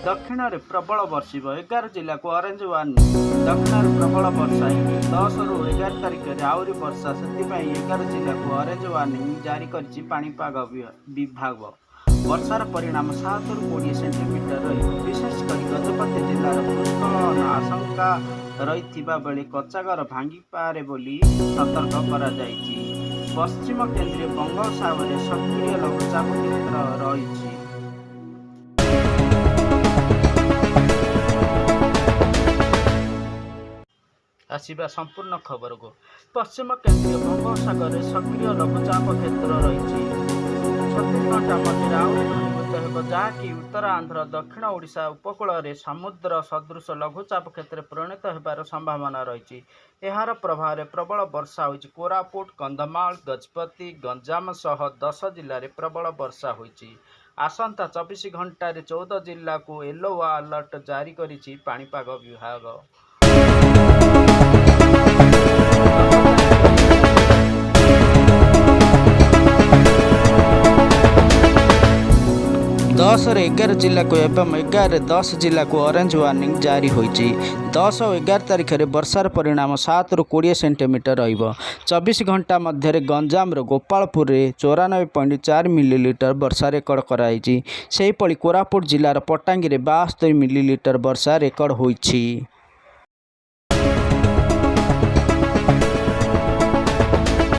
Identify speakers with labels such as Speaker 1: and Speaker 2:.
Speaker 1: दक्षिण में प्रबल बर्षिब 11 जिला को ऑरेंज वार्निंग। दक्षिण में प्रबल वर्षा 10 रु 11 तारिख में आहरी वर्षा से 11 जिला को ऑरेंज वार्निंग जारी करिछि पाणीपाग विभाग। वर्षार परिणाम 7 रु 20 सेंटीमीटर विशेषकर गजपति जिलार भूस्खलन आशंका रही बेले कच्चा घर भांगी पारे बोली सतर्क करा जायछि। पश्चिम केंद्रीय बंगोपसागर सक्रिय लघुचाप क्षेत्र रही। आसिबा संपूर्ण खबर को। पश्चिम केंद्रीय बंगोपसागर सक्रिय लघुचाप क्षेत्र रही। 36 घंटा मध्य आहरी घनीभूत हो जहाँकि उत्तर आंध्र दक्षिण ओडिशा उपकूल में समुद्र सदृश लघुचाप क्षेत्र परिणत होबार संभावना रही। यार प्रभाव में प्रबल वर्षा होइछि। कोरापुट कंधमाल गजपति गंजाम सह 10 जिले में प्रबल वर्षा होइछि। आसंता 24 घंटा 14 जिला को येलो अलर्ट जारी करिछि पाणीपाग विभाग। 10 रे 11 जिला को एवं 11-10 जिला को ऑरेंज वार्निंग जारी होइछि। 10 और 11 तारिख में वर्षार परिणाम 7 रु 20 सेंटीमीटर रहिबो। 24 घंटा मध्य गंजाम गोपालपुर में 94.4 मिलीलीटर वर्षा रेकर्ड कराइछि। सेहीपरि कोरापुट जिलार पट्टांगी 72 मिलीलीटर वर्षा रेकर्ड होइछि।